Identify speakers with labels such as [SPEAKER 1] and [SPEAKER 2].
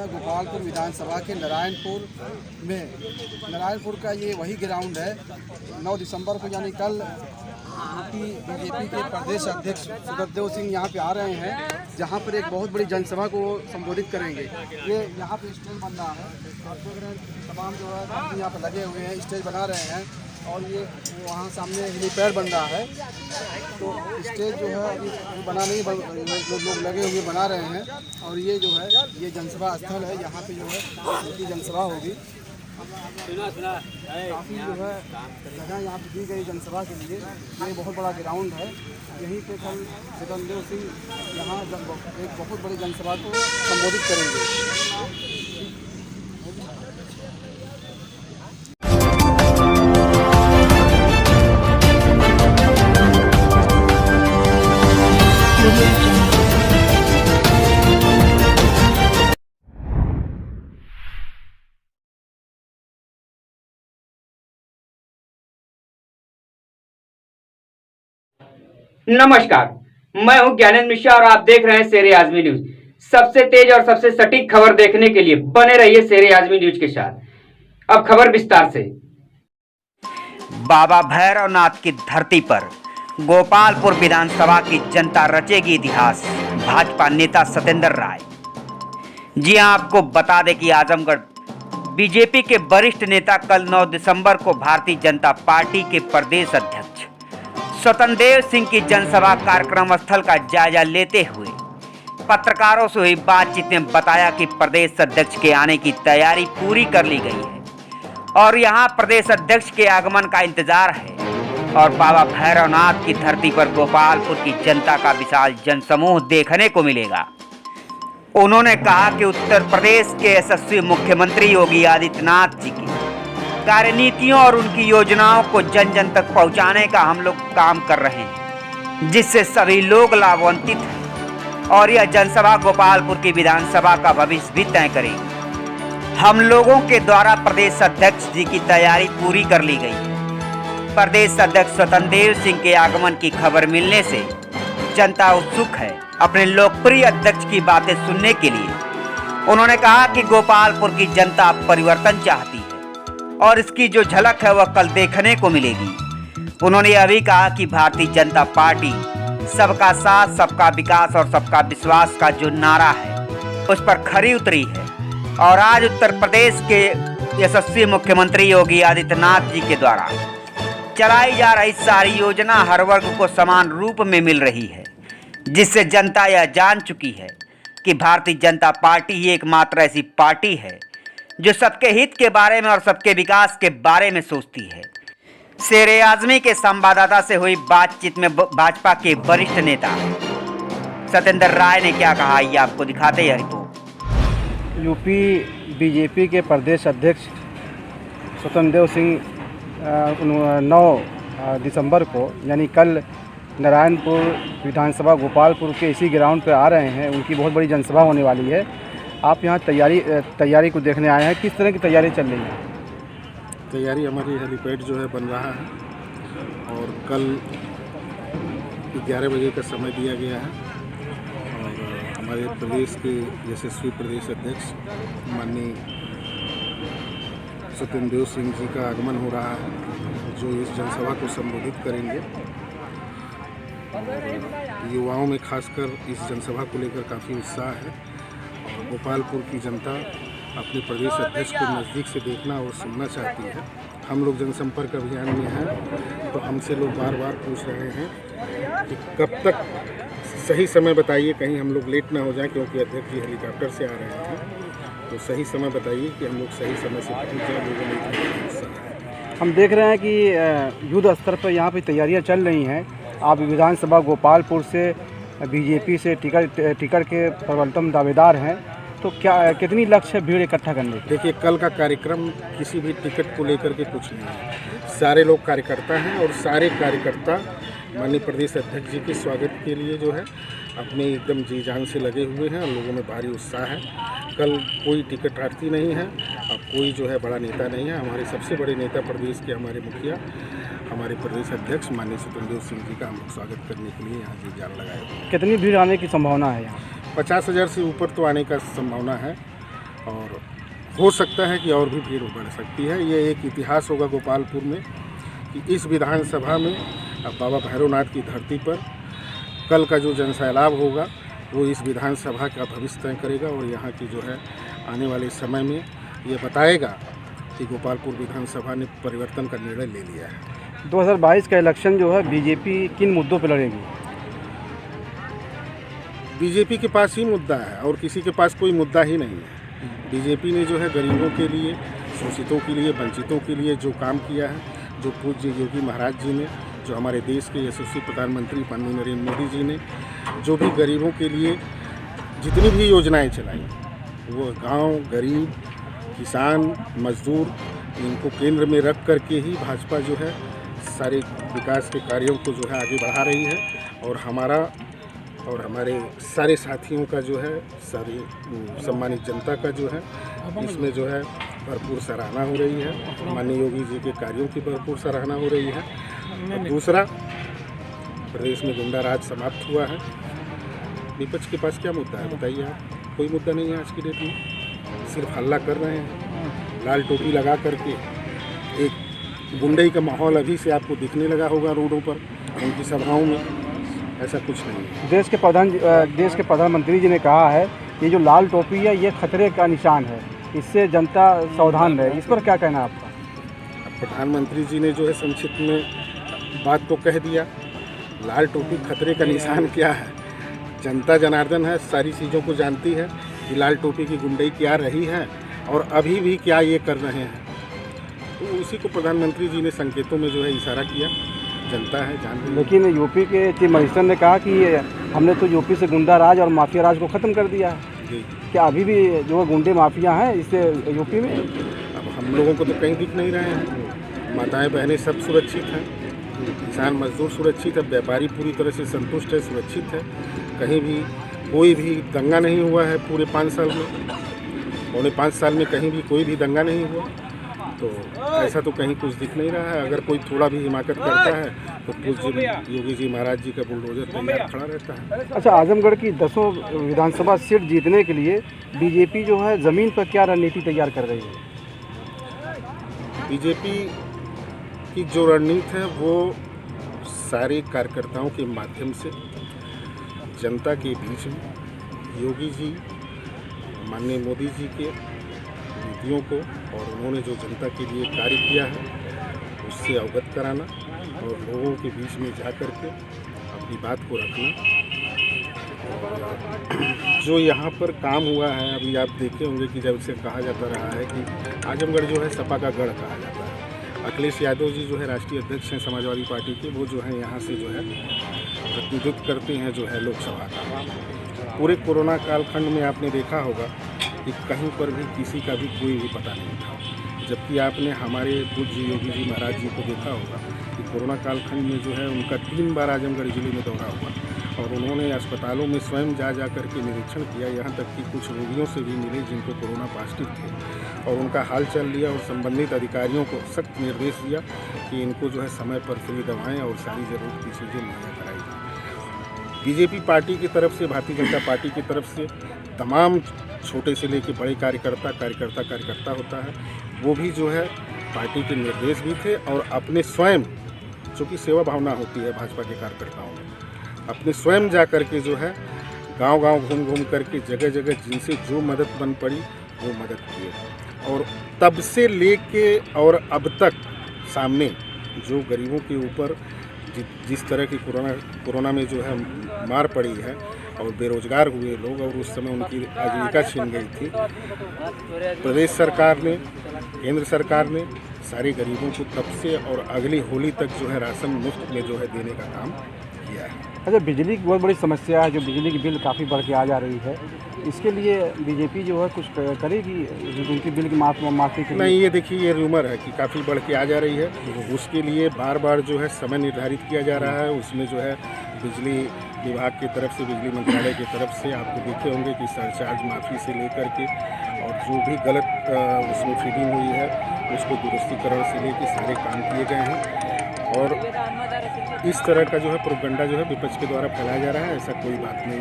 [SPEAKER 1] गोपालपुर विधानसभा के नारायणपुर का ये वही ग्राउंड है। 9 दिसंबर को यानी कल बीजेपी के प्रदेश अध्यक्ष सुखदेव सिंह यहाँ पे आ रहे हैं, जहाँ पर एक बहुत बड़ी जनसभा को संबोधित करेंगे। ये यहाँ पे स्टेज बन रहा है, तमाम जो है यहाँ पे लगे हुए हैं, स्टेज बना रहे हैं और ये वहाँ सामने हेलीपैड बन रहा है। तो स्टेज जो है अभी बना नहीं, लोग लगे हुए बना रहे हैं और ये जो है ये जनसभा स्थल है, यहाँ पे जो है उनकी जनसभा होगी। काफ़ी जो है जगह यहाँ पे दी गई जनसभा के लिए। ये बहुत बड़ा ग्राउंड है, यहीं पे कल सुखदेव सिंह यहाँ एक बहुत बड़ी जनसभा को संबोधित करेंगे।
[SPEAKER 2] नमस्कार, मैं हूं ज्ञानेंद्र मिश्रा और आप देख रहे हैं शेर आजमी न्यूज। सबसे तेज और सबसे सटीक खबर देखने के लिए बने रहिए शेर आजमी न्यूज के साथ। अब खबर विस्तार से।
[SPEAKER 3] बाबा भैरवनाथ की धरती पर गोपालपुर विधानसभा की जनता रचेगी इतिहास, भाजपा नेता सत्येंद्र राय। जी हां, आपको बता दें कि आजमगढ़ बीजेपी के वरिष्ठ नेता कल 9 दिसंबर को भारतीय जनता पार्टी के प्रदेश अध्यक्ष स्वतंत्र सिंह की जनसभा कार्यक्रम स्थल का जायजा लेते हुए पत्रकारों से हुई बातचीत में बताया कि प्रदेश अध्यक्ष के आने की तैयारी पूरी कर ली गई है और यहां प्रदेश अध्यक्ष के आगमन का इंतजार है और बाबा भैरवनाथ की धरती पर गोपालपुर की जनता का विशाल जनसमूह देखने को मिलेगा। उन्होंने कहा कि उत्तर प्रदेश के यशस्वी मुख्यमंत्री योगी आदित्यनाथ जी की कार्यनीतियों और उनकी योजनाओं को जन जन तक पहुंचाने का हम लोग काम कर रहे हैं, जिससे सभी लोग लाभान्वित हैं और यह जनसभा गोपालपुर की विधानसभा का भविष्य भी तय करेगी। हम लोगों के द्वारा प्रदेश अध्यक्ष जी की तैयारी पूरी कर ली गई है। प्रदेश अध्यक्ष स्वतंत्र सिंह के आगमन की खबर मिलने से जनता उत्सुक है अपने लोकप्रिय अध्यक्ष की बातें सुनने के लिए। उन्होंने कहा कि गोपालपुर की जनता परिवर्तन चाहती है और इसकी जो झलक है वह कल देखने को मिलेगी। उन्होंने यह भी कहा कि भारतीय जनता पार्टी सबका साथ, सबका विकास और सबका विश्वास का जो नारा है उस पर खरी उतरी है और आज उत्तर प्रदेश के यशस्वी मुख्यमंत्री योगी आदित्यनाथ जी के द्वारा चलाई जा रही सारी योजना हर वर्ग को समान रूप में मिल रही है, जिससे जनता यह जान चुकी है कि भारतीय जनता पार्टी ही एकमात्र ऐसी पार्टी है जो सबके हित के बारे में और सबके विकास के बारे में सोचती है। शेर आजमी के संवाददाता से हुई बातचीत में भाजपा के वरिष्ठ नेता सत्येंद्र राय ने क्या कहा, ये आपको दिखाते हैं रिपोर्ट।
[SPEAKER 1] यूपी बीजेपी के प्रदेश अध्यक्ष स्वतंत्र सिंह 9 दिसंबर को यानी कल नारायणपुर विधानसभा गोपालपुर के इसी ग्राउंड पर आ रहे हैं। उनकी बहुत बड़ी जनसभा होने वाली है। आप यहाँ तैयारी को देखने आए हैं, किस तरह की तैयारी चल रही है?
[SPEAKER 4] तैयारी हमारी हेलीपैड जो है बन रहा है और कल 11 बजे का समय दिया गया है और हमारे प्रदेश के यशस्वी प्रदेश अध्यक्ष माननीय सत्येंद्र सिंह जी का आगमन हो रहा है, जो इस जनसभा को संबोधित करेंगे। युवाओं में खासकर इस जनसभा को लेकर काफ़ी उत्साह है। गोपालपुर की जनता अपने प्रदेश अध्यक्ष को नज़दीक से देखना और सुनना चाहती है। हम लोग जनसंपर्क अभियान में हैं, तो हमसे लोग बार बार पूछ रहे हैं कि कब तक सही समय बताइए, कहीं हम लोग लेट ना हो जाए, क्योंकि अध्यक्ष जी हेलीकॉप्टर से आ रहे हैं। तो सही समय बताइए कि हम लोग सही समय से पहुँच जाए। लोगों में
[SPEAKER 1] हम देख रहे हैं कि युद्ध स्तर पर यहाँ पर तैयारियाँ चल रही हैं। आप विधानसभा गोपालपुर से बीजेपी से टिकट के प्रबलतम दावेदार हैं, तो क्या कितनी लक्ष्य भीड़ इकट्ठा करने की?
[SPEAKER 4] देखिए, कल का कार्यक्रम किसी भी टिकट को लेकर के कुछ नहीं है। सारे लोग कार्यकर्ता हैं और सारे कार्यकर्ता माननीय प्रदेश अध्यक्ष जी के स्वागत के लिए जो है अपने एकदम जी जान से लगे हुए हैं और लोगों में भारी उत्साह है। कल कोई टिकट प्रार्थी नहीं है और कोई जो है बड़ा नेता नहीं है। हमारे सबसे बड़े नेता प्रदेश के हमारे मुखिया, हमारे प्रदेश अध्यक्ष माननीय सत्येंद्र सिंह जी का हम लोग स्वागत करने के लिए यहाँ जी जान लगाए।
[SPEAKER 1] कितनी भीड़ आने की संभावना है यहाँ?
[SPEAKER 4] 50,000 से ऊपर तो आने का संभावना है और हो सकता है कि और भी भीड़ बढ़ सकती है। ये एक इतिहास होगा गोपालपुर में कि इस विधानसभा में अब बाबा भैरवनाथ की धरती पर कल का जो जनसैलाब होगा वो इस विधानसभा का भविष्य तय करेगा और यहाँ की जो है आने वाले समय में ये बताएगा कि गोपालपुर विधानसभा ने परिवर्तन का निर्णय ले लिया है।
[SPEAKER 1] 2022 का इलेक्शन जो है बीजेपी किन मुद्दों पर लड़ेगी?
[SPEAKER 4] बीजेपी के पास ही मुद्दा है और किसी के पास कोई मुद्दा ही नहीं है। बीजेपी ने जो है गरीबों के लिए, शोषितों के लिए, वंचितों के लिए जो काम किया है, जो पूज्य योगी महाराज जी ने, जो हमारे देश के यशस्वी प्रधानमंत्री माननीय नरेंद्र मोदी जी ने जो भी गरीबों के लिए जितनी भी योजनाएं चलाई, वो गांव, गरीब, किसान, मजदूर, इनको केंद्र में रख करके ही भाजपा जो है सारे विकास के कार्यों को जो है आगे बढ़ा रही है और हमारा और हमारे सारे साथियों का जो है, सारी सम्मानित जनता का जो है इसमें जो है भरपूर सराहना हो रही है। माननीय योगी जी के कार्यों की भरपूर सराहना हो रही है। और दूसरा, प्रदेश में गुंडा राज समाप्त हुआ है। विपक्ष के पास क्या मुद्दा है बताइए आप? कोई मुद्दा नहीं है आज की डेट में। सिर्फ हल्ला कर रहे हैं, लाल टोपी लगा करके। एक गुंडई का माहौल अभी से आपको दिखने लगा होगा रोडों पर, उनकी सभाओं में। ऐसा कुछ नहीं है।
[SPEAKER 1] देश के प्रधानमंत्री जी ने कहा है ये जो लाल टोपी है ये खतरे का निशान है, इससे जनता सावधान रहे। इस पर क्या कहना है आपका?
[SPEAKER 4] प्रधानमंत्री जी ने जो है संक्षिप्त में बात तो कह दिया। लाल टोपी खतरे का निशान क्या है? जनता जनार्दन है, सारी चीज़ों को जानती है कि लाल टोपी की गुंडई क्या रही है और अभी भी क्या ये कर रहे हैं। तो उसी को प्रधानमंत्री जी ने संकेतों में जो है इशारा किया। जनता है, जान रही है।
[SPEAKER 1] लेकिन यूपी के चीफ मजिस्ट्रेट ने कहा कि हमने तो यूपी से गुंडा राज और माफिया राज को ख़त्म कर दिया है।
[SPEAKER 4] जी,
[SPEAKER 1] क्या अभी भी जो गुंडे माफिया हैं इससे यूपी में?
[SPEAKER 4] अब हम लोगों को तो कहीं दिख नहीं रहे हैं। माताएं बहनें सब सुरक्षित हैं, किसान मजदूर सुरक्षित है, व्यापारी पूरी तरह से संतुष्ट है, सुरक्षित है। कहीं भी कोई भी दंगा नहीं हुआ है पूरे 5 साल में। पौने 5 साल में कहीं भी कोई भी दंगा नहीं हुआ। तो ऐसा तो कहीं कुछ दिख नहीं रहा है। अगर कोई थोड़ा भी हिमाकत करता है तो पूज्य योगी जी महाराज जी का बुलडोजर तैयार खड़ा रहता है।
[SPEAKER 1] अच्छा, आजमगढ़ की 10 विधानसभा सीट जीतने के लिए बीजेपी जो है ज़मीन पर क्या रणनीति तैयार कर रही है?
[SPEAKER 4] बीजेपी की जो रणनीति है वो सारे कार्यकर्ताओं के माध्यम से जनता के बीच में योगी जी, माननीय मोदी जी के नीतियों को और उन्होंने जो जनता के लिए कार्य किया है उससे अवगत कराना और लोगों के बीच में जा कर के अपनी बात को रखना। और जो यहाँ पर काम हुआ है, अभी आप देखे होंगे कि जब से कहा जाता रहा है कि आजमगढ़ जो है सपा का गढ़ कहा जाता है। अखिलेश यादव जी जो है राष्ट्रीय अध्यक्ष हैं समाजवादी पार्टी के, वो जो है यहाँ से जो है प्रतिनिधित्व करते हैं जो है लोकसभा का। पूरे कोरोना कालखंड में आपने देखा होगा कि कहीं पर भी किसी का भी कोई भी पता नहीं था। जबकि आपने हमारे पूज्य योगी जी महाराज जी को देखा होगा कि कोरोना कालखंड में जो है उनका 3 बार आजमगढ़ जिले में दौरा हुआ और उन्होंने अस्पतालों में स्वयं जा कर के निरीक्षण किया। यहाँ तक कि कुछ रोगियों से भी मिले जिनको कोरोना पॉजिटिव थे और उनका हाल चाल लिया और संबंधित अधिकारियों को सख्त निर्देश दिया कि इनको जो है समय पर फ्री दवाएँ और सारी ज़रूरत की चीज़ें मुहैया कराई जाए। बीजेपी पार्टी की तरफ से, भारतीय जनता पार्टी की तरफ से तमाम छोटे से लेकर बड़े कार्यकर्ता होता है, वो भी जो है पार्टी के निर्देश भी थे और अपने स्वयं, चूँकि सेवा भावना होती है भाजपा के कार्यकर्ताओं में, अपने स्वयं जा कर के जो है गांव-गांव घूम करके जगह जगह जिनसे जो मदद बन पड़ी वो मदद किए। और तब से लेके और अब तक सामने जो गरीबों के ऊपर जिस तरह की कोरोना में जो है मार पड़ी है और बेरोजगार हुए लोग और उस समय उनकी आजीविका छीन गई थी, प्रदेश सरकार ने, केंद्र सरकार ने सारे गरीबों को तब से और अगली होली तक जो है राशन मुफ्त में जो है देने का काम किया है।
[SPEAKER 1] अच्छा, बिजली की बहुत बड़ी समस्या है, जो बिजली की बिल काफ़ी बढ़ के आ जा रही है, इसके लिए बीजेपी जो है कुछ करेगी उनकी बिल की माफ़ी के लिए?
[SPEAKER 4] नहीं, ये देखिए, ये रूमर है कि काफ़ी बढ़ के आ जा रही है। उसके लिए बार बार जो है समय निर्धारित किया जा रहा है। उसमें जो है बिजली विभाग की तरफ से, बिजली मंत्रालय की तरफ से आपको देखे होंगे कि सरचार्ज माफ़ी से लेकर के और जो भी गलत उसमें फीडिंग हुई है उसको दुरुस्तीकरण से लेकर सारे काम किए गए हैं। और इस तरह का जो है प्रोपगंडा जो है विपक्ष के द्वारा फैलाया जा रहा है, ऐसा कोई बात नहीं।